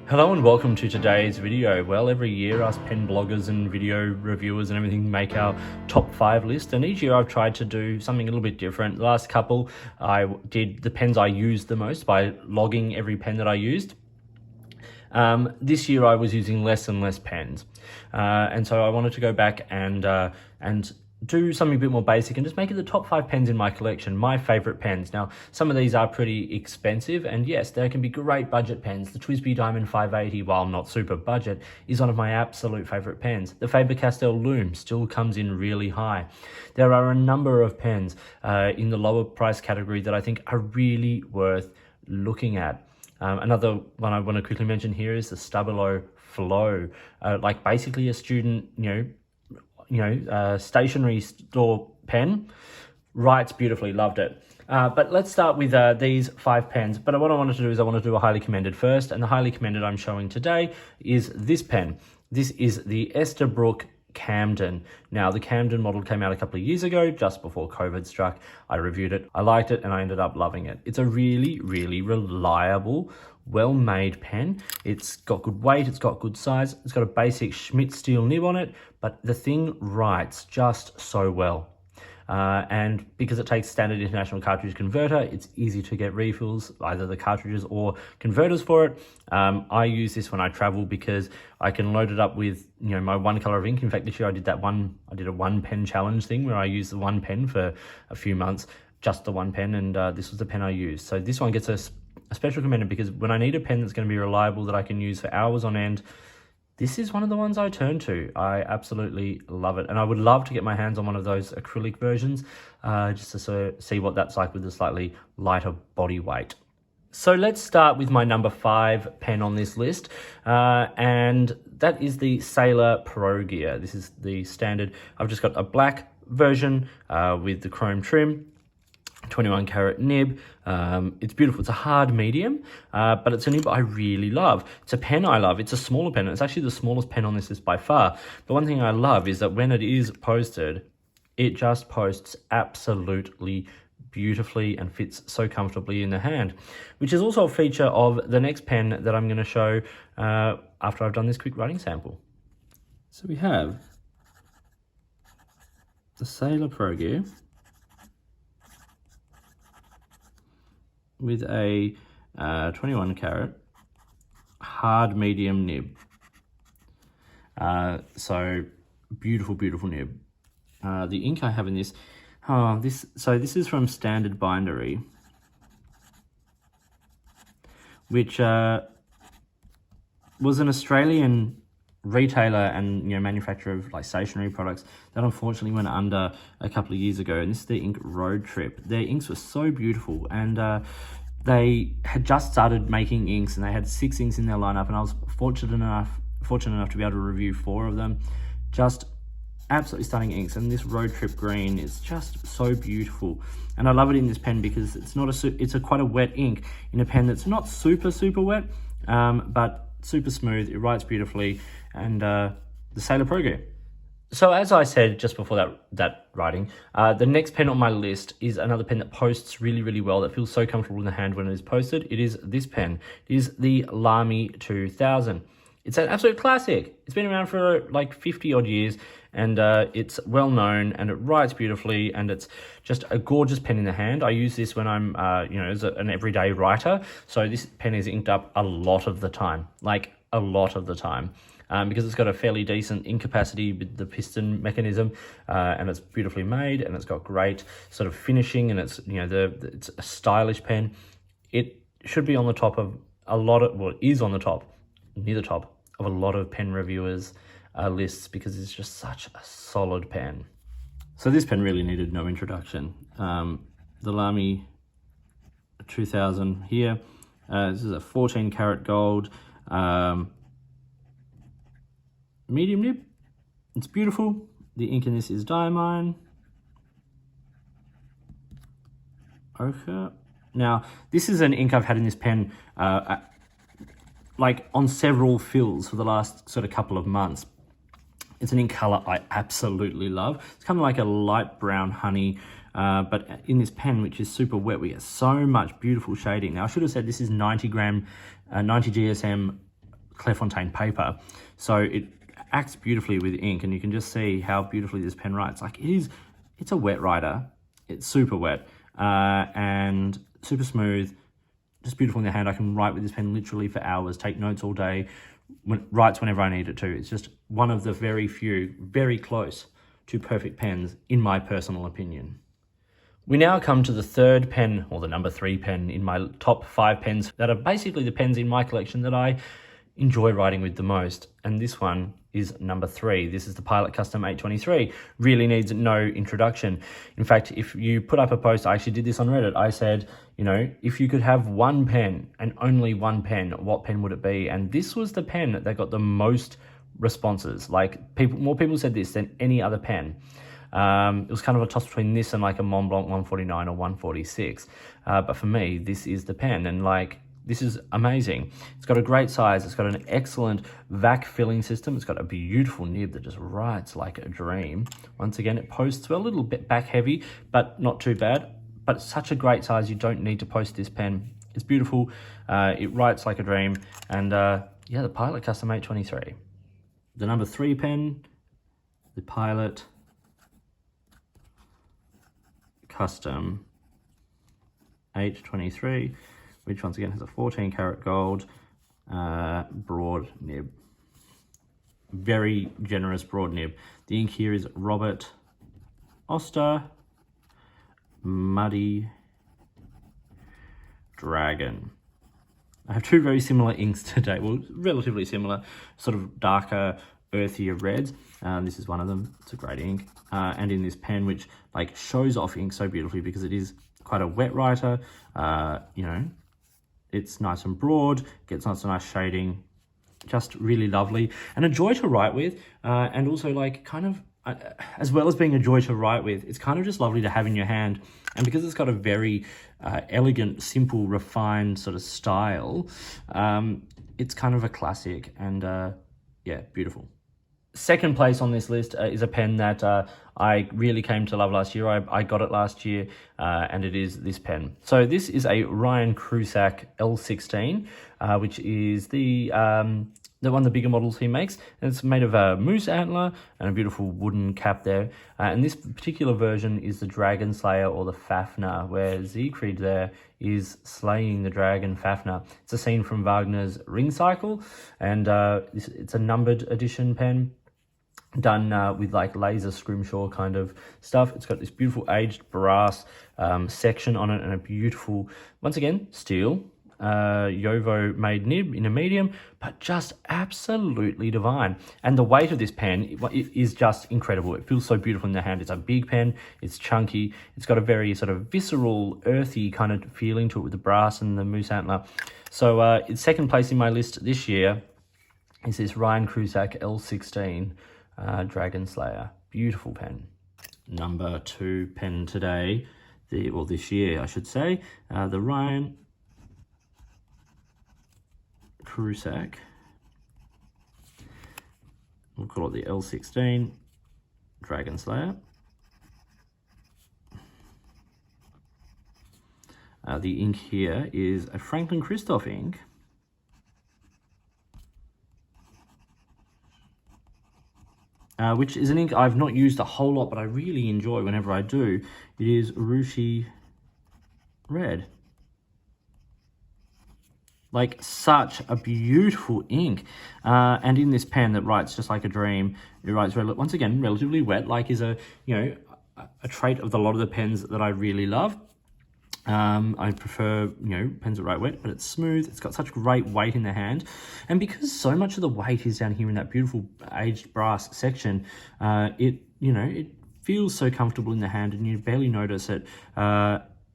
Hello and welcome to today's video. Well, every year us pen bloggers and video reviewers and everything make our top 5 list, and each year I've tried to do something a little bit different. The last couple I did the pens I used the most by logging every pen that I used. This year I was using less and less pens, and so I wanted to go back and do something a bit more basic and just make it the top 5 pens in my collection, my favorite pens. Now, some of these are pretty expensive, and yes, there can be great budget pens. The TWSBI Diamond 580, while not super budget, is one of my absolute favorite pens. The Faber-Castell Loom still comes in really high. There are a number of pens in the lower price category that I think are really worth looking at. Another one I want to quickly mention here is the Stabilo Flow, like basically a student, stationery store pen. Writes beautifully, loved it. But let's start with these 5 pens. But what I wanted to do is I want to do a highly commended first, and the highly commended I'm showing today is this pen. This is the Esterbrook Camden. Now, the Camden model came out a couple of years ago, just before COVID struck. I reviewed it, I liked it, and I ended up loving it. It's a really, really reliable, well-made pen. It's got good weight, it's got good size, it's got a basic Schmidt steel nib on it, but the thing writes just so well. And because it takes standard international cartridge converter, it's easy to get refills, either the cartridges or converters for it. I use this when I travel because I can load it up with, my one color of ink. In fact, this year I did a 1 pen challenge thing where I used the 1 pen for a few months, just the 1 pen, and this was the pen I used. So this one gets a special commended because when I need a pen that's going to be reliable, that I can use for hours on end, this is one of the ones I turn to. I absolutely love it. And I would love to get my hands on one of those acrylic versions, just to see what that's like with a slightly lighter body weight. So let's start with my number 5 pen on this list, and that is the Sailor Pro Gear. This is the standard. I've just got a black version with the chrome trim, 21 karat nib. It's beautiful. It's a hard medium, but it's a nib I really love. It's a pen I love. It's a smaller pen. It's actually the smallest pen on this list by far. The one thing I love is that when it is posted, it just posts absolutely beautifully and fits so comfortably in the hand, which is also a feature of the next pen that I'm going to show after I've done this quick writing sample. So we have the Sailor Pro Gear with a 21 karat hard medium nib. So beautiful, beautiful nib. The ink I have in this, this is from Standard Bindery, which was an Australian retailer and manufacturer of like stationery products that unfortunately went under a couple of years ago, and this is the ink Road Trip. Their inks were so beautiful, and they had just started making inks, and they had 6 inks in their lineup, and I was fortunate enough to be able to review 4 of them. Just absolutely stunning inks, and this Road Trip green is just so beautiful, and I love it in this pen because it's quite a wet ink in a pen that's not super wet, but super smooth. It writes beautifully, and the Sailor Pro Gear. So as I said just before that writing, the next pen on my list is another pen that posts really, really well, that feels so comfortable in the hand when it is posted. It is this pen. It is the Lamy 2000. It's an absolute classic. It's been around for like 50 odd years, and it's well known, and it writes beautifully, and it's just a gorgeous pen in the hand. I use this when I'm, as an everyday writer. So this pen is inked up a lot of the time, because it's got a fairly decent ink capacity with the piston mechanism, and it's beautifully made, and it's got great sort of finishing, and it's it's a stylish pen. It should be on the top of it is on the top, near the top of a lot of pen reviewers' lists, because it's just such a solid pen. So this pen really needed no introduction. The Lamy 2000 here. This is a 14 karat gold medium nib. It's beautiful. The ink in this is Diamine Ochre. Now, this is an ink I've had in this pen like on several fills for the last sort of couple of months. It's an ink color I absolutely love. It's kind of like a light brown honey, but in this pen, which is super wet, we get so much beautiful shading. Now, I should have said this is 90 GSM Clairefontaine paper. So it acts beautifully with ink, and you can just see how beautifully this pen writes. Like it's a wet writer. It's super wet and super smooth, just beautiful in the hand. I can write with this pen literally for hours, take notes all day, writes whenever I need it to. It's just one of the very few, very close to perfect pens, in my personal opinion. We now come to the third pen, or the number 3 pen in my top 5 pens that are basically the pens in my collection that I enjoy writing with the most. And this one is number 3. This is the Pilot Custom 823. Really needs no introduction. In fact, if you put up a post, I actually did this on Reddit. I said, you know, if you could have one pen and only one pen, what pen would it be? And this was the pen that got the most responses. Like more people said this than any other pen. It was kind of a toss between this and like a Mont Blanc 149 or 146. But for me, this is the pen, and like, this is amazing. It's got a great size. It's got an excellent vac filling system. It's got a beautiful nib that just writes like a dream. Once again, it posts well, a little bit back heavy, but not too bad. But it's such a great size, you don't need to post this pen. It's beautiful. It writes like a dream. And yeah, the Pilot Custom 823. The number 3 pen, the Pilot Custom 823, which once again has a 14 karat gold broad nib. Very generous broad nib. The ink here is Robert Oster Muddy Dragon. I have 2 very similar inks today, well, relatively similar, sort of darker, earthier reds. This is one of them. It's a great ink. And in this pen, which like shows off ink so beautifully because it is quite a wet writer, you know, it's nice and broad, gets nice shading, just really lovely, and a joy to write with, and also like kind of, as well as being a joy to write with, it's kind of just lovely to have in your hand. And because it's got a very elegant, simple, refined sort of style, it's kind of a classic, and yeah, beautiful. Second place on this list is a pen that I really came to love last year. I got it last year, and it is this pen. So this is a Ryan Krusac L16, which is the one of the bigger models he makes. And it's made of a moose antler and a beautiful wooden cap there. And this particular version is the Dragon Slayer, or the Fafner, where Siegfried there is slaying the dragon Fafner. It's a scene from Wagner's Ring Cycle, and it's a numbered edition pen, done with like laser scrimshaw kind of stuff. It's got this beautiful aged brass section on it, and a beautiful, once again, steel Yovo made nib in a medium, but just absolutely divine. And the weight of this pen is just incredible. It feels so beautiful in the hand. It's a big pen, it's chunky, it's got a very sort of visceral, earthy kind of feeling to it with the brass and the moose antler. So it's second place in my list this year is this Ryan Krusac L16 Dragon Slayer. Beautiful pen. Number 2 pen today, this year I should say, the Ryan Krusac, we'll call it the L16 Dragon Slayer. The ink here is a Franklin Christoph ink, which is an ink I've not used a whole lot, but I really enjoy whenever I do. It is Rushi Red. Like, such a beautiful ink. And in this pen that writes just like a dream, it writes, once again, relatively wet, like is a trait of a lot of the pens that I really love. I prefer, pens that write wet, but it's smooth. It's got such great weight in the hand. And because so much of the weight is down here in that beautiful aged brass section, it feels so comfortable in the hand, and you barely notice it.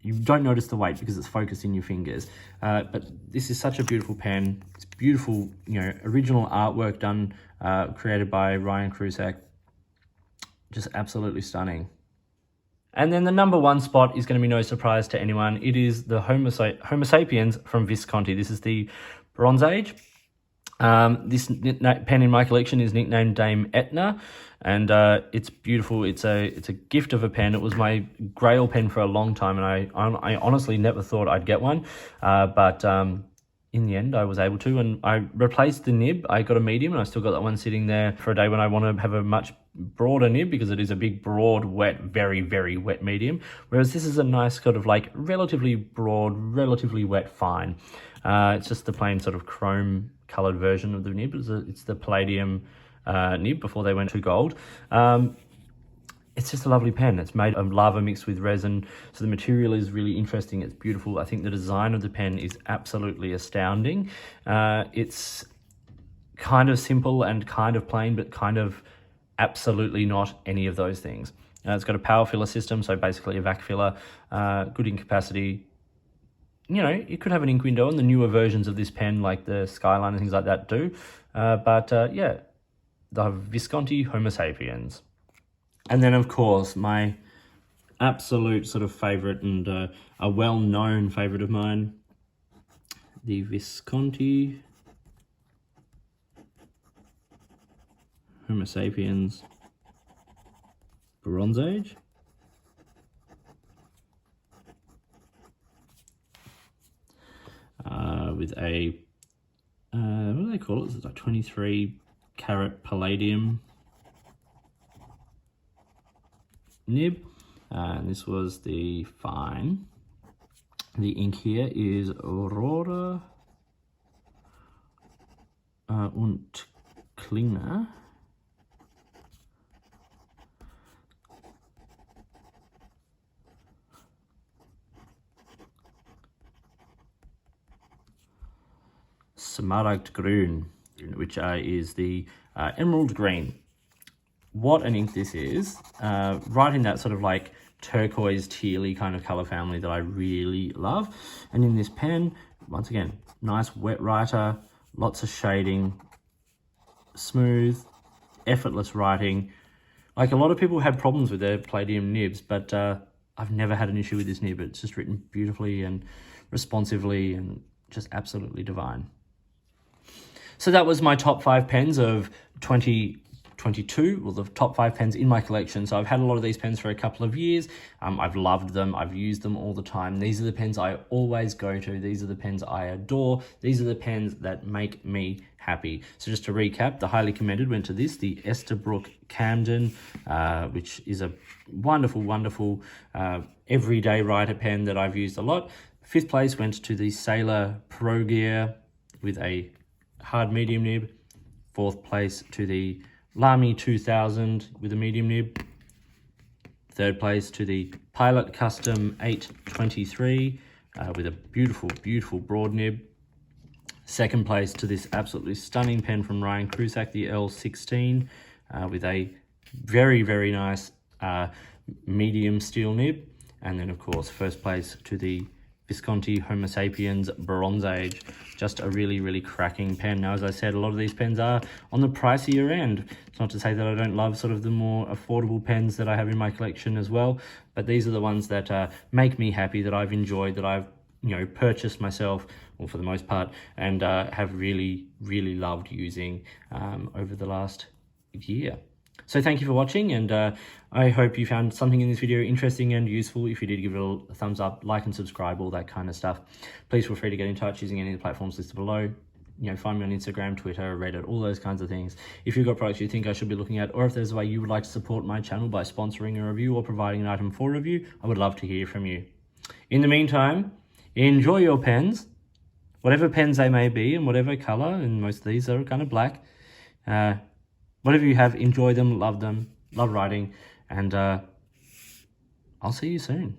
You don't notice the weight because it's focused in your fingers. But this is such a beautiful pen. It's beautiful, original artwork done, created by Ryan Krusac. Just absolutely stunning. And then the number 1 spot is going to be no surprise to anyone. It is the Homo sapiens from Visconti. This is the Bronze Age. This pen in my collection is nicknamed Dame Etna, and it's beautiful. It's a gift of a pen. It was my grail pen for a long time, and I honestly never thought I'd get one. But in the end I was able to, and I replaced the nib. I got a medium, and I still got that one sitting there for a day when I want to have a much broader nib, because it is a big, broad, wet, very, very wet medium, whereas this is a nice sort of like relatively broad, relatively wet fine. It's just the plain sort of chrome colored version of the nib. It's the palladium nib before they went to gold. It's just a lovely pen. It's made of lava mixed with resin, so the material is really interesting. It's beautiful. I think the design of the pen is absolutely astounding. It's kind of simple and kind of plain, but kind of absolutely not any of those things. It's got a power filler system, so basically a vac filler, good ink capacity. You know, it could have an ink window, and the newer versions of this pen, like the Skyline and things like that, do. Yeah, the Visconti Homo sapiens. And then, of course, my absolute sort of favorite, and a well-known favorite of mine, the Visconti Homo sapiens Bronze Age. With a, what do they call it? It's like 23 karat palladium nib, and this was the fine. The ink here is Aurora und Klinger. Smaragdgrün, which is the emerald green. What an ink this is, right in that sort of like turquoise tealy kind of color family that I really love. And in this pen, once again, nice wet writer, lots of shading, smooth, effortless writing. Like, a lot of people had problems with their palladium nibs, but I've never had an issue with this nib. It's just written beautifully and responsively and just absolutely divine. So that was my top 5 pens of 2022, well, the top 5 pens in my collection. So I've had a lot of these pens for a couple of years. I've loved them. I've used them all the time. These are the pens I always go to. These are the pens I adore. These are the pens that make me happy. So just to recap, the highly commended went to this, the Esterbrook Camden, which is a wonderful, wonderful everyday writer pen that I've used a lot. 5th place went to the Sailor Pro Gear with a hard medium nib. 4th place to the Lamy 2000 with a medium nib. 3rd place to the Pilot Custom 823 with a beautiful, beautiful broad nib. 2nd place to this absolutely stunning pen from Ryan Krusac, the L16, with a very, very nice medium steel nib. And then, of course, 1st place to the Visconti Homo sapiens Bronze Age. Just a really, really cracking pen. Now, as I said, a lot of these pens are on the pricier end. It's not to say that I don't love sort of the more affordable pens that I have in my collection as well, but these are the ones that make me happy, that I've enjoyed, that I've, you know, purchased myself, or for the most part, and have really, really loved using over the last year. So thank you for watching, and I hope you found something in this video interesting and useful. If you did, give it a thumbs up, like and subscribe, all that kind of stuff. Please feel free to get in touch using any of the platforms listed below. You know, find me on Instagram, Twitter, Reddit, all those kinds of things. If you've got products you think I should be looking at, or if there's a way you would like to support my channel by sponsoring a review or providing an item for review, I would love to hear from you. In the meantime, enjoy your pens, whatever pens they may be and whatever color, and most of these are kind of black. Whatever you have, enjoy them, love writing, and I'll see you soon.